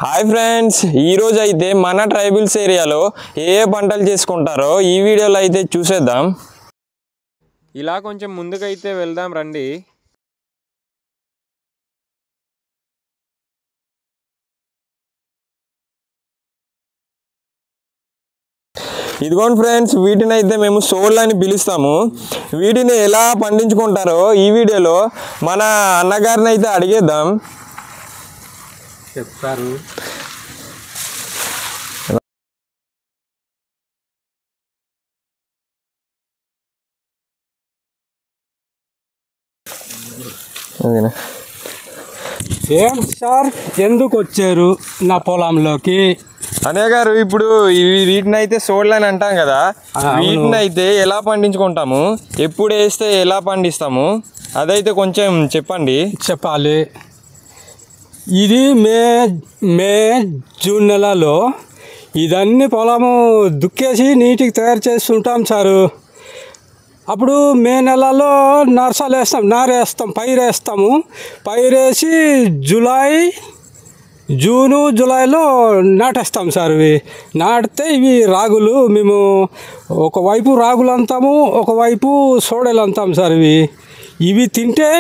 Hi friends, ఈరోజు అయితే మన ట్రైబల్స్ ఏరియాలో ఏ పంటలు చేసుకుంటారో ఈ వీడియోలో అయితే చూసేద్దాం. ఇలా కొంచెం ముందుకైతే వెళ్దాం రండి. ఇదిగోండి ఫ్రెండ్స్, వీటిని అయితే మేము సోళ్ళు అని పిలుస్తాము. వీటిని ఎలా పండించుకుంటారో ఈ వీడియోలో మన అన్నగారిని అయితే అడిగేద్దాం. చెప్తారు. ఏం సార్, ఎందుకు వచ్చారు నా పొలంలోకి? అనే గారు, ఇప్పుడు వీటిని అయితే సోళ్ళు అని అంటాం కదా, వీటిని అయితే ఎలా పండించుకుంటాము, ఎప్పుడు వేస్తే ఎలా పండిస్తాము అదైతే కొంచెం చెప్పండి. చెప్పాలి. ఇది మే జూన్ నెలలో ఇదన్నీ పొలము దుక్కేసి నీటికి తయారు చేస్తుంటాం సారు. అప్పుడు మే నెలలో నర్సలు వేస్తాం, నారేస్తాం, పైరేస్తాము. పైరేసి జూను జూలైలో నాటేస్తాం సార్. ఇవి నాటితే ఇవి రాగులు. మేము ఒకవైపు రాగులు అంతాము, ఒకవైపు సోడలు అంతాం సార్. ఇవి తింటే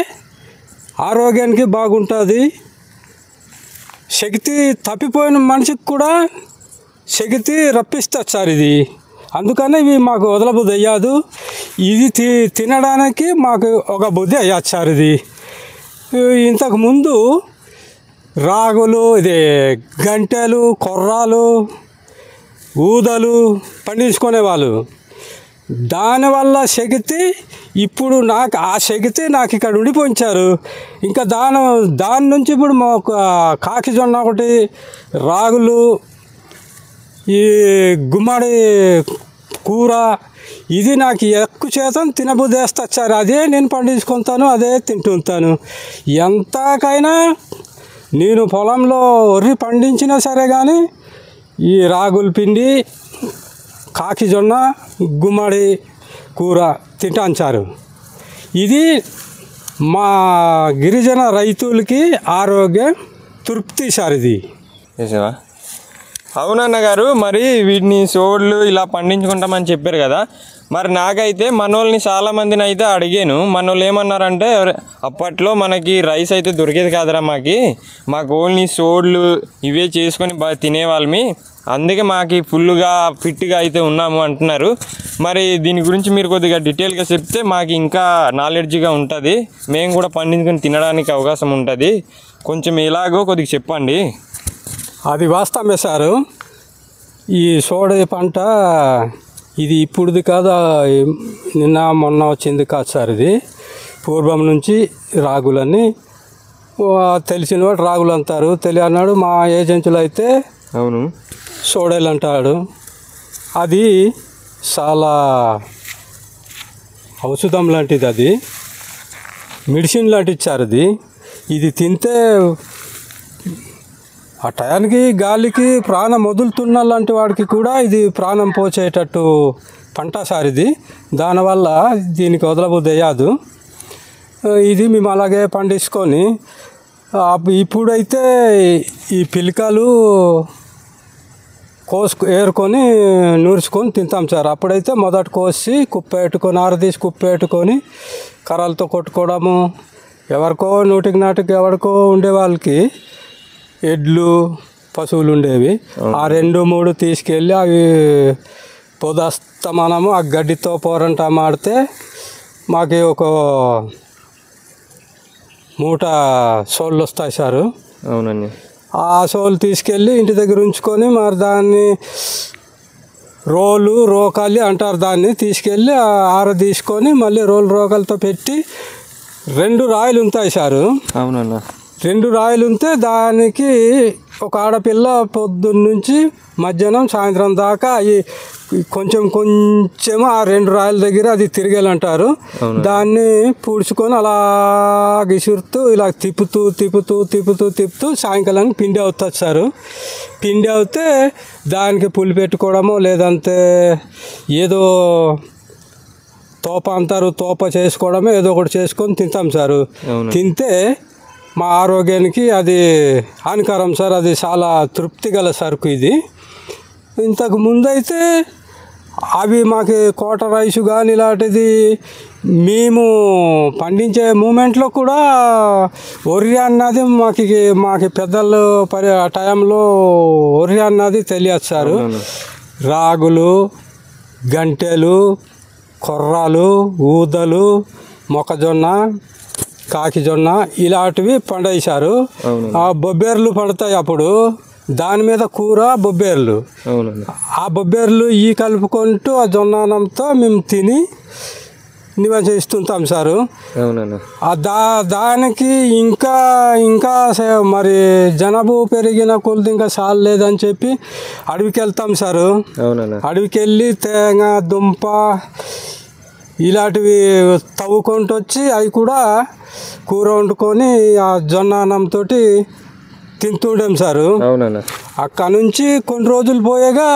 ఆరోగ్యానికి బాగుంటుంది. శక్తి తప్పిపోయిన మనిషికి కూడా శక్తి రప్పిస్తుంది సార్ ఇది. అందుకని ఇవి మాకు వదలబుద్ధి అయ్యాదు. ఇది తినడానికి మాకు ఒక బుద్ధి అయ్యాదు సార్. ఇది ఇంతకుముందు రాగులు, గంటెలు, కొర్రాలు, ఊదలు పండించుకునేవాళ్ళు. దానివల్ల శక్తి ఇప్పుడు ఆ శక్తి నాకు ఇక్కడ ఉండిపోయించారు. ఇంకా దాని నుంచి ఇప్పుడు మాకు కాకి జొన్న ఒకటి, రాగులు, ఈ గుమ్మడి కూర, ఇది నాకు ఎక్కువ శాతం తినబుద్ధి వేస్తుంది సార్. అదే నేను పండించుకుంటాను, అదే తింటుంటాను. ఎంతకైనా నేను పొలంలో వరి పండించినా సరే కానీ ఈ రాగుల పిండి, కాకి జొన్న, గుమ్మడి కూర తింటాను సారు. ఇది మా గిరిజన రైతులకి ఆరోగ్య తృప్తి సార్. ఇది అవునన్న గారు, మరి వీటిని సోళ్ళు ఇలా పండించుకుంటామని చెప్పారు కదా, మరి నాకైతే మనోళ్ళని చాలామందిని అయితే అడిగాను. మనోళ్ళు ఏమన్నారంటే, అప్పట్లో మనకి రైస్ అయితే దొరికేది కాదురా, మాకు ఓన్లీ సోళ్ళు ఇవే చేసుకొని బాగా తినేవాళ్ళమి, అందుకే మాకు ఫుల్గా ఫిట్గా అయితే ఉన్నాము అంటున్నారు. మరి దీని గురించి మీరు కొద్దిగా డీటెయిల్గా చెప్తే మాకు ఇంకా నాలెడ్జ్గా ఉంటుంది, మేము కూడా పండించుకొని తినడానికి అవకాశం ఉంటుంది. కొంచెం ఎలాగో కొద్దిగా చెప్పండి. అది వాస్తవమే సారు. ఈ సోడ పంట ఇది ఇప్పుడుది కాదు, నిన్న మొన్న వచ్చింది కాదు సార్. ఇది పూర్వం నుంచి రాగులని తెలిసిన వాడు రాగులు అంటారు, తెలియన్నాడు మా ఏజెంట్లు అయితే అవును సోడలు అంటాడు. అది చాలా ఔషధం లాంటిది, అది మెడిసిన్ లాంటిది సార్. ఇది తింటే ఆ టయానికి గాలికి ప్రాణం వదులుతున్న లాంటి వాడికి కూడా ఇది ప్రాణం పోచేటట్టు పంట సార్. ఇది దానివల్ల దీనికి వదలబుద్ధి అయ్యాదు. ఇది మేము అలాగే పండించుకొని ఇప్పుడైతే ఈ పిలకలు ఏరుకొని నూర్చుకొని తింటాం సార్. అప్పుడైతే మొదట కోసి కుప్పెట్టుకొని, ఆరదీసి కుప్పెట్టుకొని కర్రలతో కొట్టుకోవడము. ఎవరికో నూటికి నాటికి ఎవరికో ఉండే వాళ్ళకి ఎడ్లు, పశువులు ఉండేవి. ఆ 2-3 తీసుకెళ్ళి అవి పొదస్తమానము ఆ గడ్డితో పోరంట మాడితే మాకు ఒక మూట సోళ్ళు వస్తాయి సారు. అవునండి. ఆ సోళ్ళు తీసుకెళ్ళి ఇంటి దగ్గర ఉంచుకొని, మరి దాన్ని రోకాలి అంటారు, దాన్ని తీసుకెళ్ళి ఆరదీసుకొని మళ్ళీ రోకాలతో పెట్టి 2 రాయిలు ఉంటాయి సారు. అవునన్నా. 2 రాయిలు ఉంటే దానికి ఒక ఆడపిల్ల పొద్దున్న నుంచి మధ్యాహ్నం సాయంత్రం దాకా అవి కొంచెం ఆ 2 రాయిల దగ్గర అది తిరిగేలంటారు. దాన్ని పూడ్చుకొని అలా గిసురుతూ ఇలా తిప్పుతూ సాయంకాలానికి పిండి అవుతుంది సార్. పిండి అవుతే దానికి పులి పెట్టుకోవడము, లేదంటే ఏదో తోప అంటారు, తోప చేసుకోవడమే, ఏదో ఒకటి చేసుకొని తింటాం సారు. తింటే మా ఆరోగ్యానికి అది హానికరం సార్. అది చాలా తృప్తి గల సరుకు ఇది. ఇంతకు ముందైతే అవి మాకు కోట రైస్ కానీ ఇలాంటిది మేము పండించే మూమెంట్లో కూడా వరి అన్నది మాకు పెద్దలు ఆ టైంలో వరి అన్నది తెలియదు సార్. రాగులు, గంటెలు, కొర్రాలు, ఊదలు, మొక్కజొన్న, కాకిజొన్న ఇలాంటివి పండేశారు. ఆ బొబ్బేర్లు పడతాయి అప్పుడు, దాని మీద కూర బొబ్బేర్లు. ఆ బొబ్బేర్లు ఈ కలుపుకుంటూ ఆ జొన్నానంతో మేము తిని నివసిస్తుంటాం సారు. దానికి ఇంకా ఇంకా మరి జనాభా పెరిగిన కొలది ఇంకా చాలు లేదని చెప్పి అడవికి వెళ్తాం సారు. అడవికి వెళ్ళి తేంగ, దుంప ఇలాంటివి తవ్వుకుంటూ వచ్చి అవి కూడా కూర వండుకొని ఆ జొన్నానంతో తింటుండేం సారు. అక్కడ నుంచి కొన్ని రోజులు పోయేగా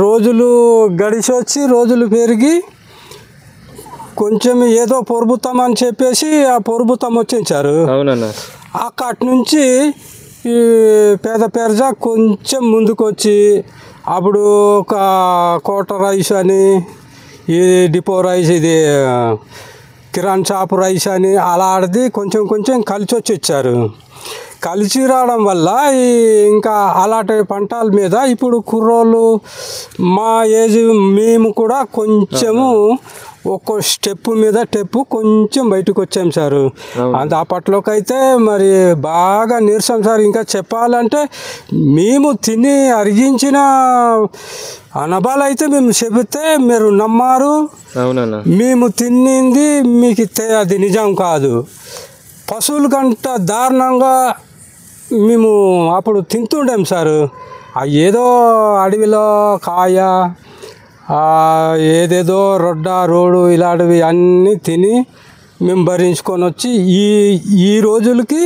రోజులు గడిచి వచ్చి రోజులు పెరిగి కొంచెం ఏదో పొరుపుతాం అని చెప్పేసి ఆ పొరుపుతాం వచ్చించారు. అక్కడి నుంచి ఈ పేద పెరజా కొంచెం ముందుకు వచ్చి అప్పుడు ఒక కోట రైస్ అని, ఈ డిపో రైస్, ఇది కిరాణ్ షాప్ రైస్ అని అలాంటిది కొంచెం కొంచెం కలిసి వచ్చి ఇచ్చారు. కలిసి రావడం వల్ల ఇంకా అలాంటి పంటల మీద ఇప్పుడు కుర్రోళ్ళు మా ఏజ్ మేము కూడా కొంచెము ఒక్కో స్టెప్ మీద స్టెప్ కొంచెం బయటకు వచ్చాం సార్. అంత అప్పట్లోకి అయితే మరి బాగా నీరసం సార్. ఇంకా చెప్పాలంటే మేము తిని అరిగించిన అనుభవాలు అయితే మేము చెబితే మీరు నమ్మారు. మేము తిన్నింది మీకు అది నిజం కాదు. పశువుల కంట దారుణంగా మేము అప్పుడు తింటుండాం సార్. ఏదో అడవిలో కాయ, ఏదేదో రోడ్డు ఇలాంటివి అన్నీ తిని మేము భరించుకొని వచ్చి ఈ రోజులకి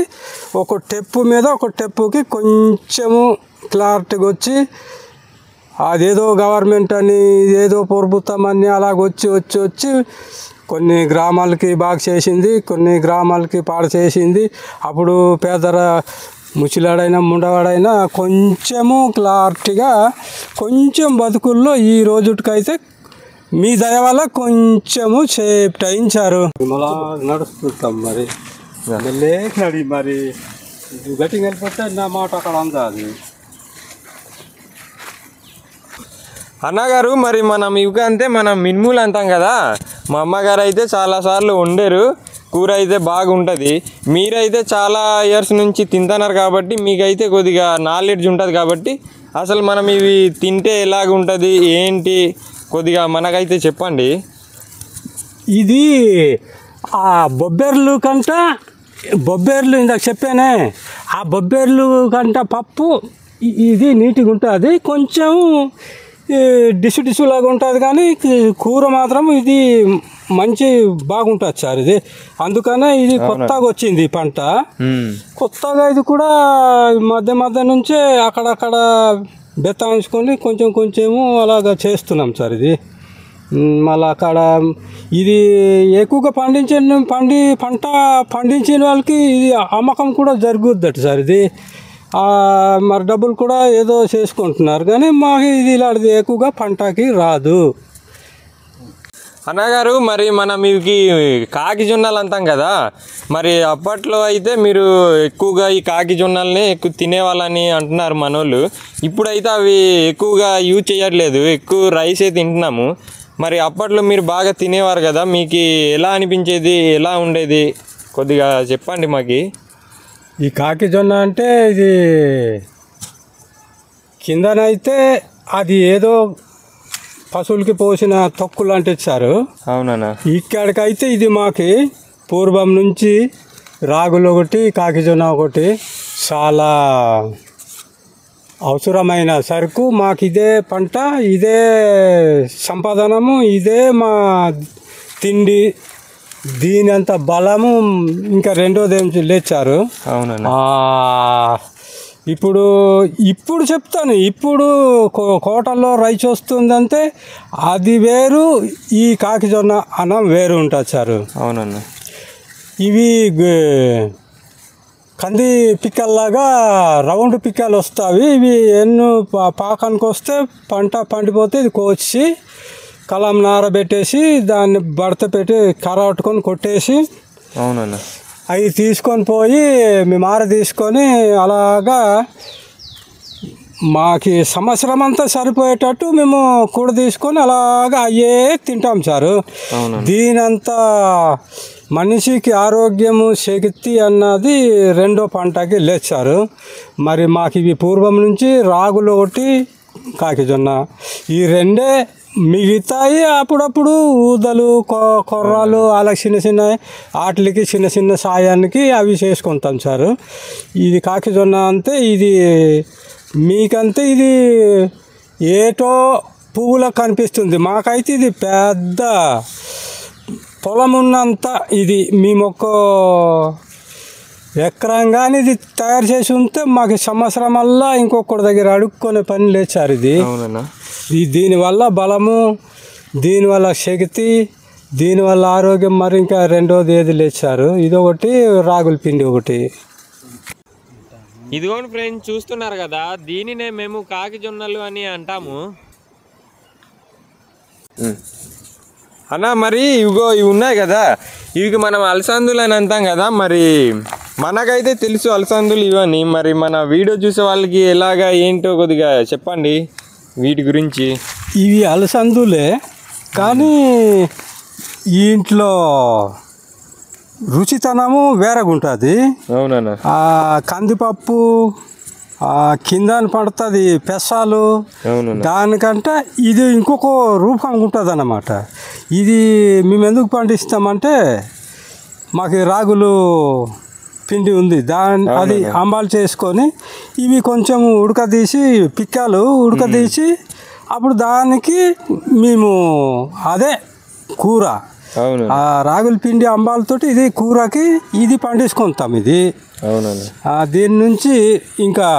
ఒక టెప్పు మీద ఒక టెప్పుకి కొంచెము క్లారిటీగా వచ్చి అదేదో గవర్నమెంట్ అని ఇదేదో ప్రభుత్వమని అలాగొచ్చి వచ్చి వచ్చి కొన్ని గ్రామాలకి బాగా చేసింది, కొన్ని గ్రామాలకి పాడు చేసింది. అప్పుడు పేదర ముచిలాడైనా ముండవాడైనా కొంచెము క్లారిటీగా కొంచెం బతుకుల్లో ఈ రోజుకైతే మీ దయ వల్ల కొంచెము సేఫ్ట్ అయించారు. మళ్ళా నడుస్తుంటాం మరి లేఖనడి మరి గట్టిగా వెళ్ళిపోతే నా మాట అక్కడ అందాది. అన్నగారు మరి మనం ఇవి అంతే మనం మినుములు అంటాం కదా, మా అమ్మగారు అయితే చాలాసార్లు వండారు, కూర అయితే బాగుంటుంది. మీరైతే చాలా ఇయర్స్ నుంచి తింటున్నారు కాబట్టి మీకైతే కొద్దిగా నాలెడ్జ్ ఉంటుంది కాబట్టి అసలు మనం ఇవి తింటే ఎలాగుంటుంది ఏంటి కొద్దిగా మనకైతే చెప్పండి. ఇది ఆ బొబ్బెర్లు కంట బొబ్బెర్లు ఇందాక చెప్పానే, ఆ బొబ్బెర్లు కంట పప్పు ఇది నీట్గా ఉంటుంది. కొంచెం డిసు లాగా ఉంటుంది కానీ కూర మాత్రం ఇది మంచి బాగుంటుంది సార్. ఇది అందుకనే ఇది కొత్తగా వచ్చింది పంట. కొత్తగా ఇది కూడా మధ్య మధ్య నుంచే అక్కడక్కడ బెత్తాయించుకొని కొంచెం కొంచెము అలాగా చేస్తున్నాం సార్. ఇది మళ్ళీ అక్కడ ఇది ఎక్కువగా పంట పండించిన వాళ్ళకి ఇది అమ్మకం కూడా జరుగుద్దట సార్. ఇది మరి డబ్బులు కూడా ఏదో చేసుకుంటున్నారు కానీ మాకు ఇది ఇలాంటిది ఎక్కువగా పంటకి రాదు. అన్నగారు మరి మనం ఇవి కాకి జొన్నలు అంటాం కదా, మరి అప్పట్లో అయితే మీరు ఎక్కువగా ఈ కాకి జొన్నల్ని ఎక్కువ తినేవాళ్ళని అంటున్నారు మనోళ్ళు. ఇప్పుడైతే అవి ఎక్కువగా యూజ్ చేయట్లేదు, ఎక్కువ రైసే తింటున్నాము. మరి అప్పట్లో మీరు బాగా తినేవారు కదా, మీకు ఎలా అనిపించేది, ఎలా ఉండేది కొద్దిగా చెప్పండి మాకు. ఈ కాకి జొన్న అంటే ఇది కిందనైతే అది ఏదో పశువులకి పోసిన తొక్కు లాంటిది సారు. అవునా? ఇక్కడికైతే ఇది మాకి పూర్వం నుంచి రాగులు ఒకటి కాకి జొన్న ఒకటి చాలా అవసరమైన సరుకు. మాకు ఇదే పంట, ఇదే సంపాదనము, ఇదే మా తిండి. దీని అంత బలము ఇంకా రెండోది ఏం లేచారు. అవునా? ఇప్పుడు చెప్తాను, ఇప్పుడు కోటల్లో రైస్ వస్తుందంటే అది వేరు, ఈ కాకి జొన్న అన్నం వేరు ఉంటుంది సార్. అవునన్నా. ఇవి కంది పిక్కల్లాగా రౌండ్ పిక్కలు వస్తాయి. ఇవి ఎన్నో పాకానికి వస్తే పంట పండిపోతే ఇది కోసి కలం నారబెట్టేసి దాన్ని బడత పెట్టి కరాటుకొని కొట్టేసి అవునన్నా అవి తీసుకొని పోయి మేము తీసుకొని అలాగా మాకు సంవత్సరం అంతా సరిపోయేటట్టు మేము కూడా తీసుకొని అలాగా అయ్యే తింటాం సార్. దీనంతా మనిషికి ఆరోగ్యము శక్తి అన్నది రెండో పంటకి లేదు సార్. మరి మాకు ఇవి పూర్వం నుంచి రాగులు ఒకటి కాకిజొన్న ఈ రెండే మిగతాయి. అప్పుడప్పుడు ఊదలు కొర్రాలు అలా చిన్న చిన్న వాటికి చిన్న చిన్న సాయానికి అవి చేసుకుంటాం సార్. ఇది కాకిజొన్న అంతే. ఇది మీకంతే ఇది ఏటో పువ్వులకు కనిపిస్తుంది, మాకైతే ఇది పెద్ద పొలం ఉన్నంత. ఇది మేము ఒక ఎకరంగానే ఇది తయారు చేసి ఉంటే మాకు సంవత్సరం వల్ల ఇంకొకటి దగ్గర అడుక్కునే పని లేదు సార్. ఇది దీనివల్ల బలము, దీనివల్ల శక్తి, దీనివల్ల ఆరోగ్యం. మరి ఇంకా రెండోది ఏది లేదు సార్. ఇదొకటి రాగుల పిండి ఒకటి. ఇదిగోండి ఫ్రెండ్స్ చూస్తున్నారు కదా, దీనినే మేము కాకిజొన్నలు అని అంటాము అన్న. మరి ఇవిగో ఇవి ఉన్నాయి కదా, ఇవి మనం అలసందులు అని అంటాం కదా. మరి మనకైతే తెలుసు అలసందులు ఇవని. మరి మన వీడియో చూసే వాళ్ళకి ఎలాగా ఏంటో కొద్దిగా చెప్పండి వీటి గురించి. ఇవి అలసందులే కానీ ఇంట్లో రుచితనము వేరేగా ఉంటుంది. అవునన్నా. కందిపప్పు కిందని పడుతుంది పెసాలు, దానికంటే ఇది ఇంకొక రూపం ఉంటుంది అన్నమాట. ఇది మేము ఎందుకు పండిస్తామంటే మాకు రాగులు పిండి ఉంది, అది అంబాలు చేసుకొని ఇవి కొంచెం ఉడకదీసి పిక్కలు ఉడకదీసి అప్పుడు దానికి మేము అదే కూర రాగుల పిండి అంబాలతోటి ఇది కూరకి ఇది పండించుకుంటాం. ఇది దీని నుంచి ఇంకా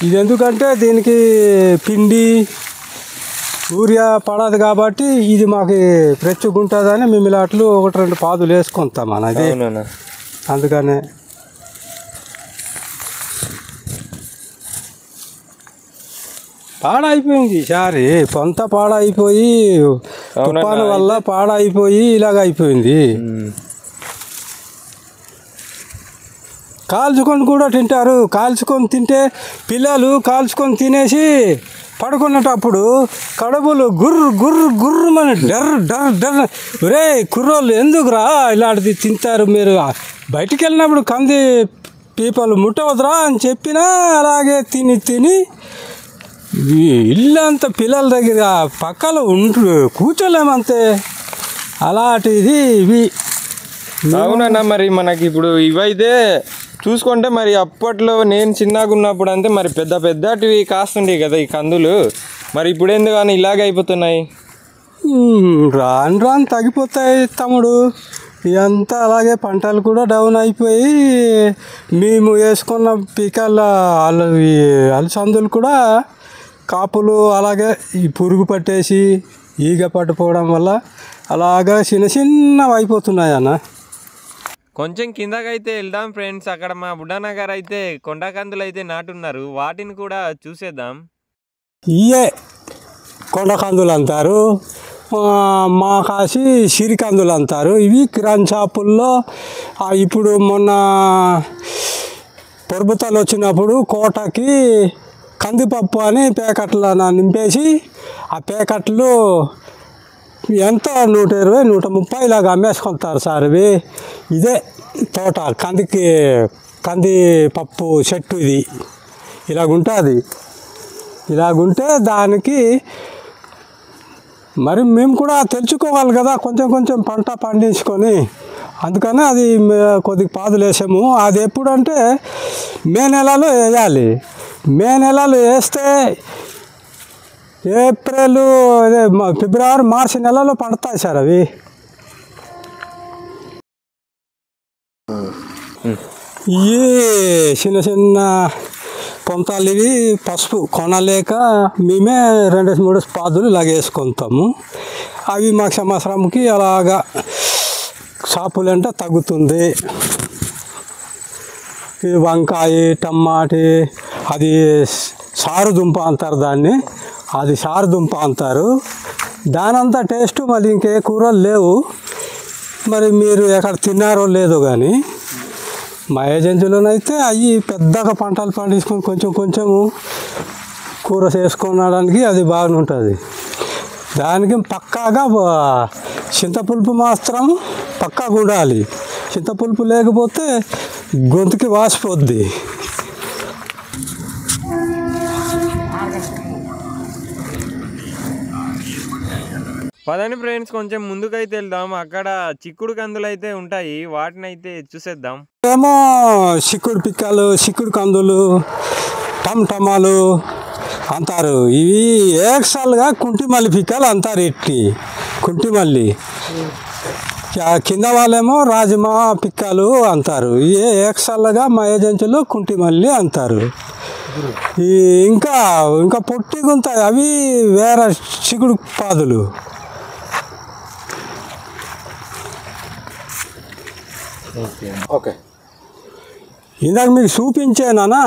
ఇది ఎందుకంటే దీనికి పిండి యూరియా పడదు కాబట్టి ఇది మాకు ఫ్రెష్గా ఉంటుందని మేము ఇలాట్లు ఒకటి రెండు పాదులు వేసుకుంటాం అన్నది. అందుకనే పాడైపోయింది సారి, కొంత పాడైపోయి తుఫాను వల్ల పాడైపోయి ఇలాగ అయిపోయింది. కాల్చుకొని కూడా తింటారు. కాల్చుకొని తింటే పిల్లలు కాల్చుకొని తినేసి పడుకునేటప్పుడు కడుపులు గుర్రు గుర్రు గుర్రుమని డర్ డర్ డర్. ఒరే కుర్రోళ్ళు ఎందుకురా ఇలాంటిది తింటారు, మీరు బయటికి వెళ్ళినప్పుడు కంది పీపలు ముట్టవద్దురా అని చెప్పినా అలాగే తిని తిని ఇల్లంతా పిల్లల దగ్గర పక్కలో కూర్చోలేమంతే అలాంటిది ఇవి. అవునన్నా. మరి మనకి ఇప్పుడు ఇవైతే చూసుకుంటే మరి అప్పట్లో నేను చిన్నగా ఉన్నప్పుడు అంతే మరి పెద్ద పెద్దటివి కాస్తుండే కదా ఈ కందులు. మరి ఇప్పుడు ఎందుకు కానీ ఇలాగ అయిపోతున్నాయి? రాను రాను తగ్గిపోతాయి తమ్ముడు. ఇదంతా అలాగే పంటలు కూడా డౌన్ అయిపోయి మేము వేసుకున్న పీకల అలసందులు కూడా కాపులు అలాగే ఈ పురుగు పట్టేసి ఈగ పట్టుకోవడం వల్ల అలాగా చిన్న చిన్నవి అయిపోతున్నాయి అన్న. కొంచెం కిందకైతే వెళ్దాం ఫ్రెండ్స్. అక్కడ మా బుడ్డన్న గారు అయితే కొండకందులు అయితే నాటున్నారు, వాటిని కూడా చూసేద్దాం. ఇయే కొండకందులు అంటారు, మా కాసి సిరికందులు అంటారు. ఇవి కిరాణా షాపుల్లో ఇప్పుడు మొన్న పొరుపుతలు వచ్చినప్పుడు కోటకి కందిపప్పు అని ప్యాకెట్లు నింపేసి ఆ ప్యాకెట్లు ఎంత 120 130 ఇలాగ అమ్మేసుకుంటారు సార్. ఇవి ఇదే తోట కందిపప్పు చెట్టు ఇది ఇలాగుంటుంది. ఇలాగుంటే దానికి మరి మేము కూడా తెలుసుకోవాలి కదా, కొంచెం కొంచెం పంట పండించుకొని. అందుకని అది కొద్దిగా పాదులు వేసాము. అది ఎప్పుడంటే మే నెలలో వేయాలి. మే నెలలో వేస్తే ఏప్రిల్ అదే ఫిబ్రవరి మార్చి నెలలో పడతాయి సార్ అవి. ఇవి చిన్న చిన్న పొంతాలు, ఇవి పసుపు కొనలేక మేమే 2-3 పాదులు ఇలాగ వేసుకుంటాము. అవి మాకు సంవత్సరంకి అలాగా సాపులంటే తగ్గుతుంది. ఇది వంకాయ, టమాటీ, అది సారుదుంప అంటారు దాన్ని, అది సారుదుంప అంటారు. దానంతా టేస్ట్ మరి ఇంకే కూరలు లేవు. మరి మీరు ఎక్కడ తిన్నారో లేదో కానీ మా ఏజెన్సీలోనైతే అవి పెద్దగా పంటలు పండించుకొని కొంచెం కొంచెము కూర చేసుకోవడానికి అది బాగుంటుంది. దానికి పక్కాగా చింతపులుపు మాత్రం పక్కాగా ఉండాలి. చింతపులుపు లేకపోతే గొంతుకి వాసిపోద్ది. పదండి ఫ్రెండ్స్, కొంచెం ముందుకైతే వెళ్దాం. అక్కడ చిక్కుడు కందులు అయితే ఉంటాయి, వాటిని అయితే చూసేద్దాం. ఏమో చిక్కుడు పిక్కలు, చిక్కుడు కందులు, టమాలు అంటారు. ఇవి ఏక్సాలుగా కుంటిమల్లి పిక్కలు అంటారు. ఇట్టి కుంటిమల్లి. కింద వాళ్ళేమో రాజమా పిక్కలు అంటారు. ఇవే ఏక్సాలుగా మా ఏజెన్సీలో కుంటిమల్లి అంటారు. ఇంకా పొట్టిగా ఉంటాయి, అవి వేరే చిక్కుడు పాదులు. ఓకే, ఇందాక మీకు చూపించానా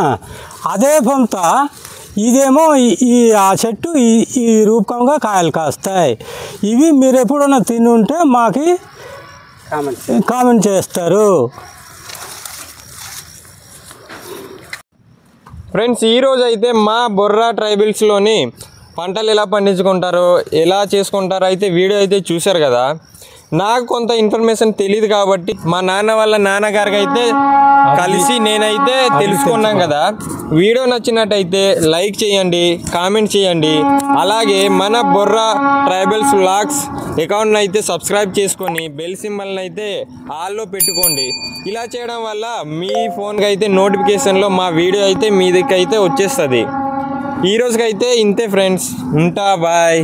అదే పొంత. ఇదేమో ఆ చెట్టు ఈ రూపంగా కాయలు కాస్తాయి. ఇవి మీరు ఎప్పుడైనా తిని ఉంటే మాకు కామెంట్ చేస్తారు. ఫ్రెండ్స్, ఈరోజు అయితే మా బొర్రా ట్రైబల్స్లోని పంటలు ఎలా పండించుకుంటారో, ఎలా చేసుకుంటారో అయితే వీడియో అయితే చూశారు కదా. నాకు కొంత ఇన్ఫర్మేషన్ తెలియదు కాబట్టి మా నాన్న వాళ్ళ నాన్నగారికి అయితే కలిసి నేనైతే తెలుసుకున్నాం కదా. వీడియో నచ్చినట్టయితే లైక్ చేయండి, కామెంట్ చేయండి. అలాగే మన బొర్రా ట్రైబల్స్ వ్లాగ్స్ అకౌంట్ని అయితే సబ్స్క్రైబ్ చేసుకొని బెల్ సింబల్ని అయితే ఆల్లో పెట్టుకోండి. ఇలా చేయడం వల్ల మీ ఫోన్కి అయితే నోటిఫికేషన్లో మా వీడియో అయితే మీ దగ్గరికి అయితే వచ్చేస్తుంది. ఈ రోజుకైతే ఇంతే ఫ్రెండ్స్, ఉంటా, బాయ్.